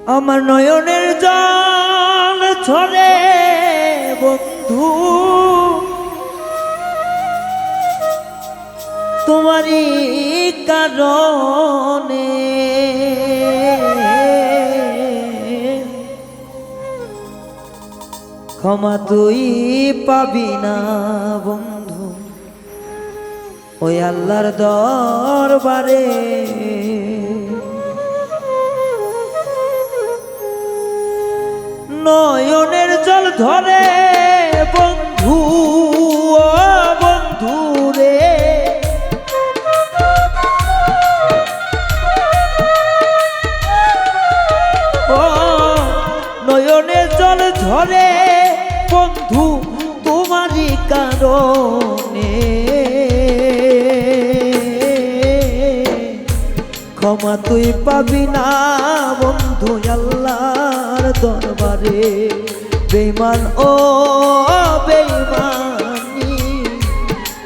আমার নয়নের জল ঝরে বন্ধু তোমারই কারণে ক্ষমা তুই পাবি না বন্ধু ওই আল্লাহর দরবারে নয়নের জল ধরে বন্ধু ও বন্ধু রে ও নয়নের জল ধরে বন্ধু তোমারই কারণে ক্ষমা তুই পাবি না বন্ধু আল্লাহর দরবারে বেঈমান ও বেঈমানি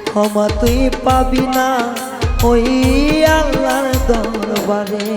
ক্ষমা তুই পাবি না ওই আল্লাহর দরবারে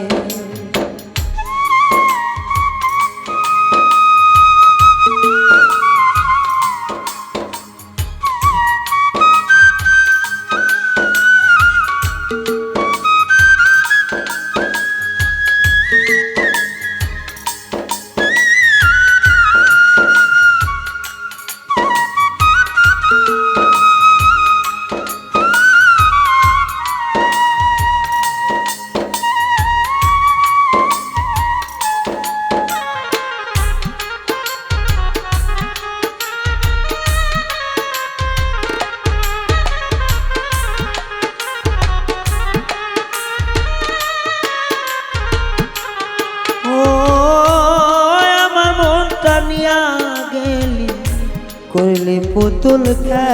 করলি পুতুল খেলা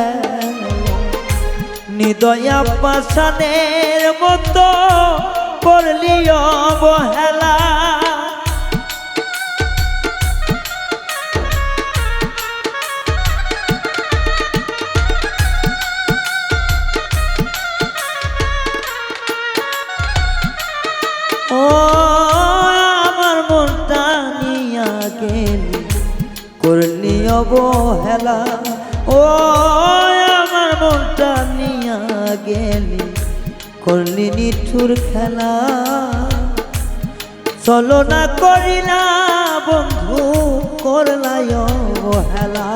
নিদয়া পাশানের মতো করলি অবহেলা ও আমার মনটা নিয়া গেলি করলি অবহেলা ও আমার মনটা নিয়া গেলি করলি নিঠুর খেলা চলো না করিলা বন্ধু করলাই অবহেলা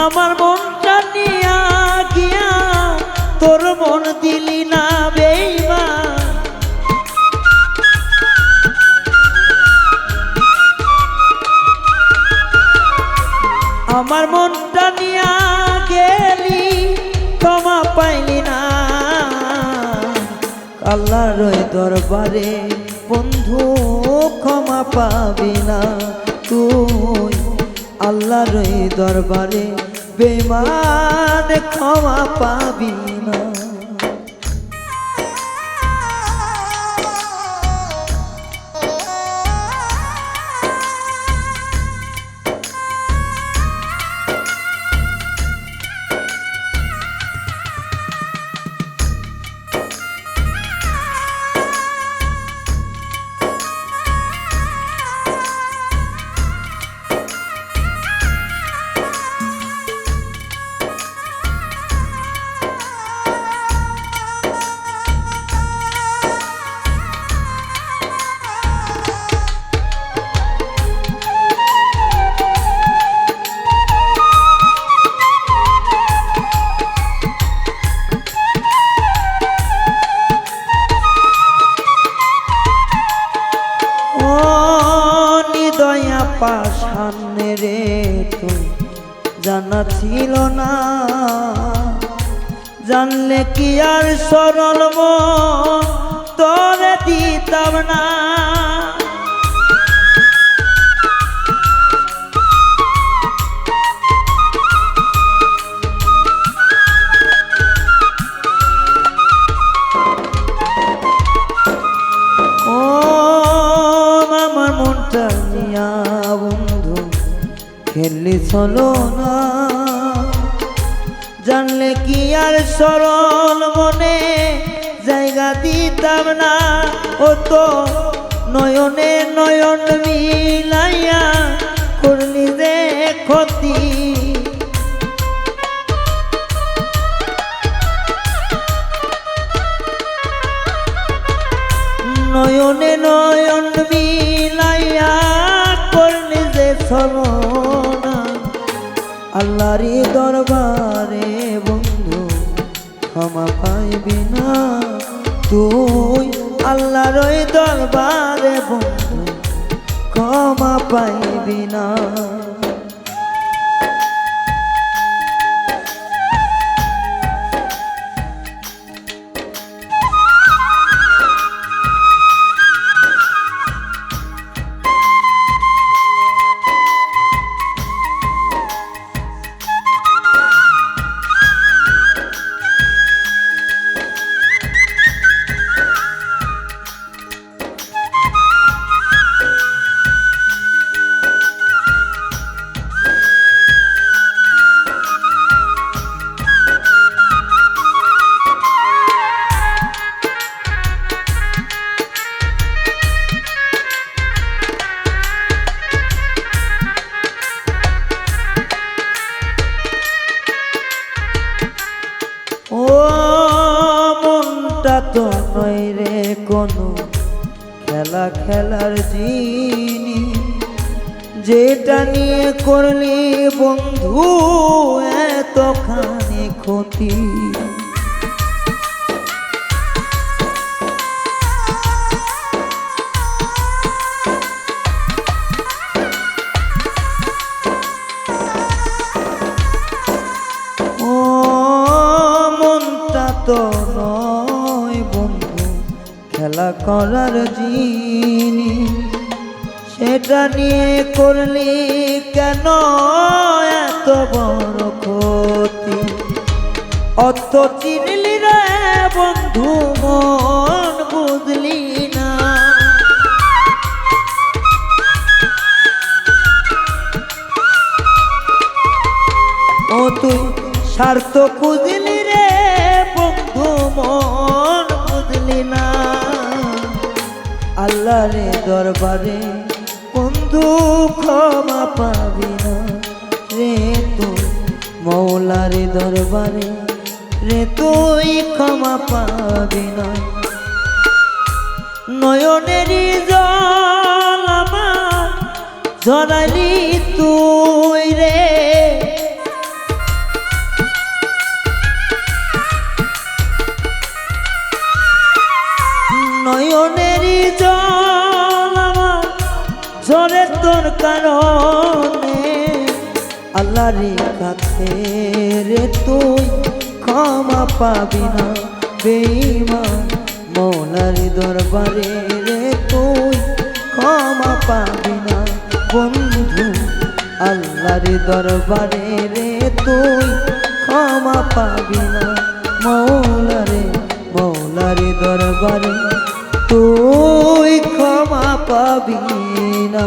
আমার মনটা নিয়া গিয়া তোর মন দিলি না বেঈমান আমার মনটা নিয়া গেলি ক্ষমা পাইলি না আল্লাহর দরবারে বন্ধু ক্ষমা পাবি না তুই আল্লাহর দরবারে বেঈমান ক্ষমা পাবি না পাশানে রে তুই জানা ছিল না জানলে কি আর সরল মন তোরে দিতাম না ও আমার মনটা নিয়া বন্ধু খেললি চলো না জানলে কি আর সরল মনে জায়গা দিতাম না ও তো নয়নে নয়ন মিলাইয়া করলি যে ক্ষতি নয়নে নয়ন মিলাইয়া করলি যে ছলনা আল্লাহরি দরবারে বন্ধু ক্ষমা পাইবি না তুই আল্লাহর ওই দরবারে বন্ধু ক্ষমা পাইবি না ও মনটা তো নয় রে কোনো খেলা খেলার জিনিস যেটা নিয়ে করলি বন্ধু এতখানি ক্ষতি তো নয় বন্ধু খেলা করার জিনিস সেটা নিয়ে করলি কেন এত বড় ক্ষতি অত চিনলি রে বন্ধু মন বুঝলি না ও তুই স্বার্থ খুঁজলি রে বন্ধু মন বুঝলি না আল্লাহরে দরবারে বন্ধু ক্ষমা পাবি না রে তুই মৌলারে দরবারে রে তুই ক্ষমা পাবি না নয়নেরই জল আমার ঝরালি তুই রে নয়নেরই জল আমার ঝরে তোর কারণে আল্লাহর কাছে রে তুই ক্ষমা পাবি না বেঈমান মৌলার দরবারে রে তুই ক্ষমা পাবি না বন্ধু আল্লাহর দরবারে রে তুই ক্ষমা পাবি না মৌলারে দরবারে তুই ক্ষমা পাবি না।